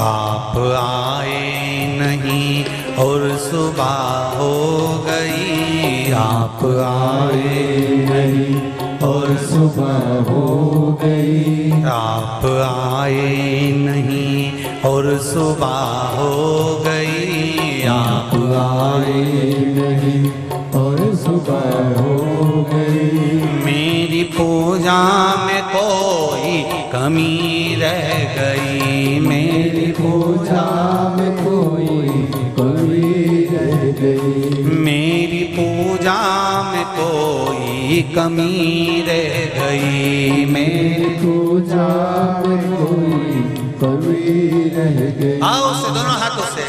आप आए नहीं और सुबह हो गई। आप आए नहीं और सुबह हो गई। आप आए नहीं और सुबह हो गई। आप आए नहीं और सुबह हो गई। मेरी पूजा में कोई कमी रह गई। मेरी पूजा में कोई कमी रह गई। मेरी पूजा में कोई कमी रह गई। मेरी पूजा में कोई कमी रह गई। आओ से दोनों हाथों से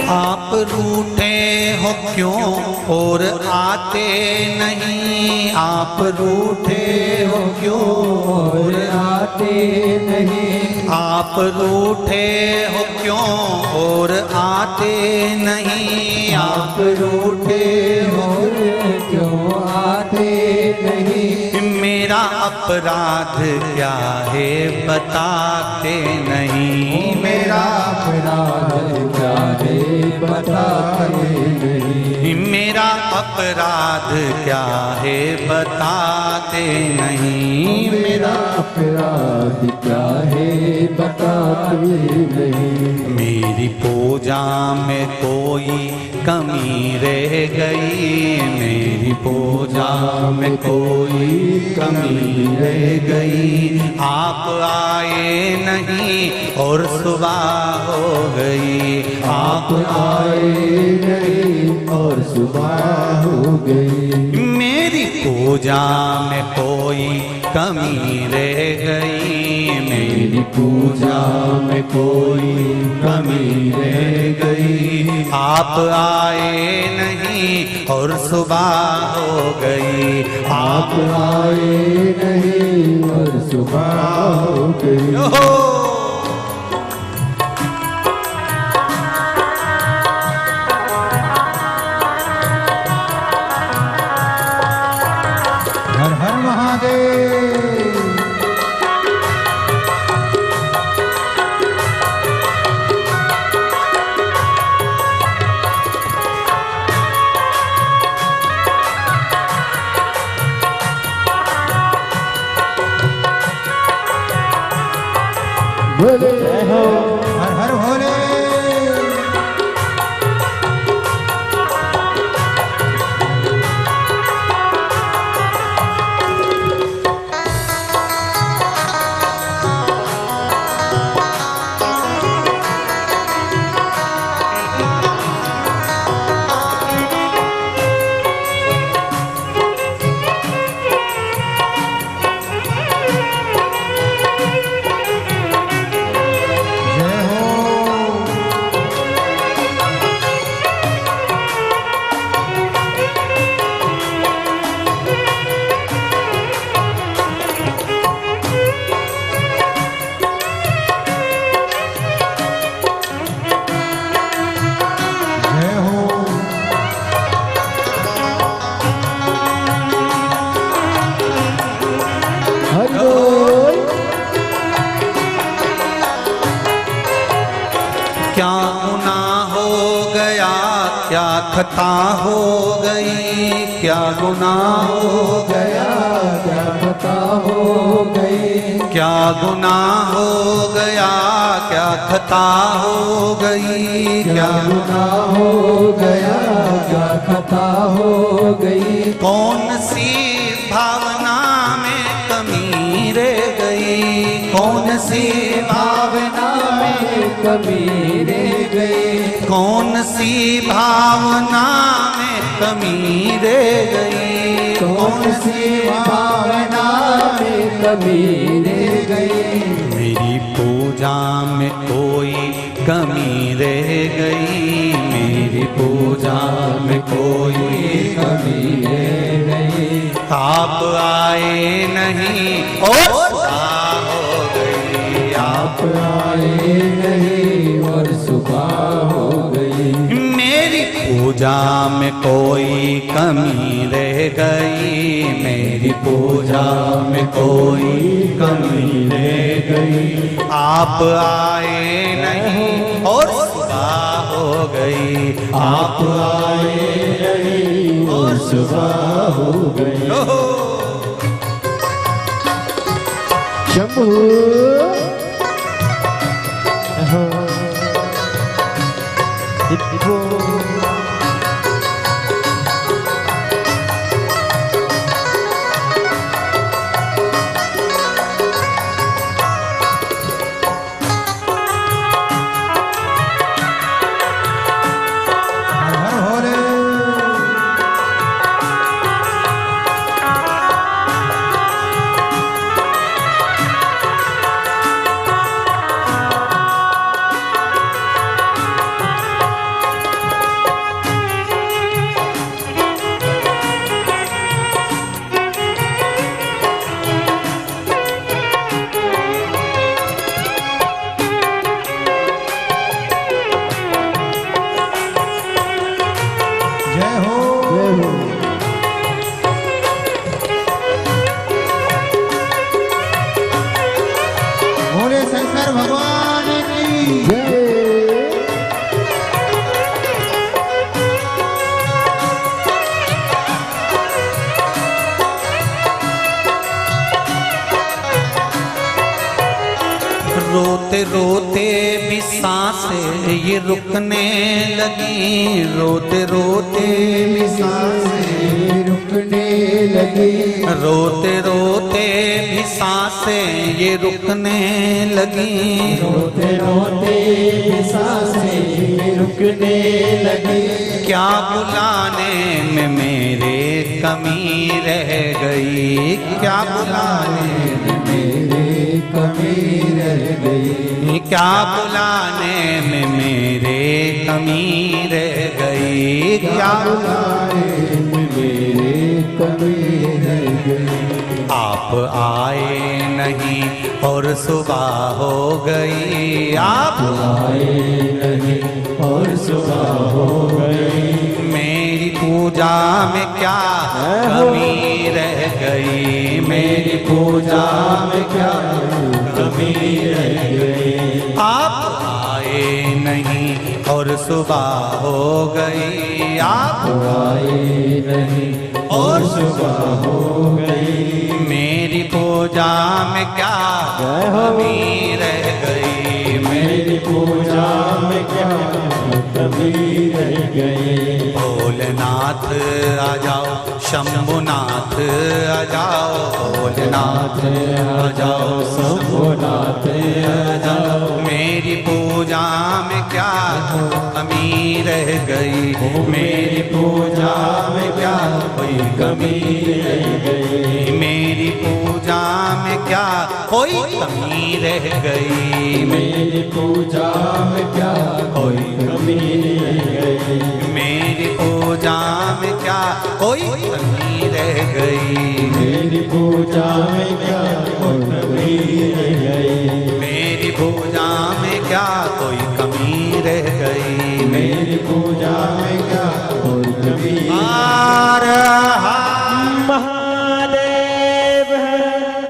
आप रूठे हो क्यों और आते नहीं। आप रूठे हो क्यों और आते नहीं। आप रूठे हो क्यों और आते नहीं। आप रूठे हो क्यों आते नहीं। मेरा अपराध क्या है बताते नहीं। मेरा अपराध क्या है बताते नहीं। मेरा अपराध क्या है बताते नहीं। मेरा अपराध क्या है बताते नहीं। मेरी पूजा में कोई कमी रह गई। मेरी पूजा में कोई कमी रह गई। आप आए नहीं और सुबह हो गई। आप आए नहीं और सुबह हो गई। मेरी पूजा में कोई कमी रह गई। मेरी पूजा में कोई कमी रह गई। आप आए नहीं और सुबह हो गई। आप आए नहीं और सुबह हो गई। हर हर महादेव। बोले जय हो। हर हर भोले। खता हो गई, क्या गुनाह हो गया, क्या खता हो गई, क्या गुनाह हो गया, क्या खता हो गई, क्या गुनाह हो गया, क्या खता हो गई। कौन सी भावना में कमी रह गई, कौन सी भावना में कमी रह गई, कौन सी भावना में कमी रह गई, कौन सी भावना में कमी रह गई। मेरी पूजा में कोई कमी रह गई, मेरी पूजा में कोई कमी रह गई। आप आए नहीं और सुबह हो गई, आप आए नहीं और सुबह हो गई। मेरी पूजा में कोई कमी रह गई, मेरी पूजा में कोई कमी रह गई। आप आए नहीं और सुबह हो गई, आप आए नहीं और सुबह हो गई। शंभू शंकर भगवान की जय। रोते रोते भी सांसें ये रुकने लगी, रोते रोते भी सांसें रुकने लगी, रोते रोते भी सांसें ये रुकने लगी, रोते रोते भी सांसें रुकने लगी। क्या बुलाने में मेरे कमी रह गई, क्या बुलाने में मेरे कमी रह गई, क्या बुलाने में मेरे कमी रह गई, क्या बुलाने में मेरे कमी रह गई। आप आए नहीं और सुबह हो गई, आप आए नहीं और सुबह हो गई। मेरी पूजा में क्या कमी रह गई, मेरी पूजा में क्या कमी रह गई। आप आए नहीं और सुबह हो गई, आप आए नहीं और सुबह हो गई। मेरी पूजा में क्या कमी रह गई, मेरी पूजा में क्या कमी रह गई। भोलेनाथ आ जाओ, शंभुनाथ आ जाओ, भोलेनाथ आ जाओ, शंभुनाथ आ जाओ। मेरी पूजा में क्या कमी रह गई, मेरी पूजा में क्या कोई कमी रह गई। मेरी पूजा में क्या कोई कमी रह गई, मेरी पूजा में क्या कोई कमी रह गई। मेरी पूजा में क्या कोई कमी रह गई।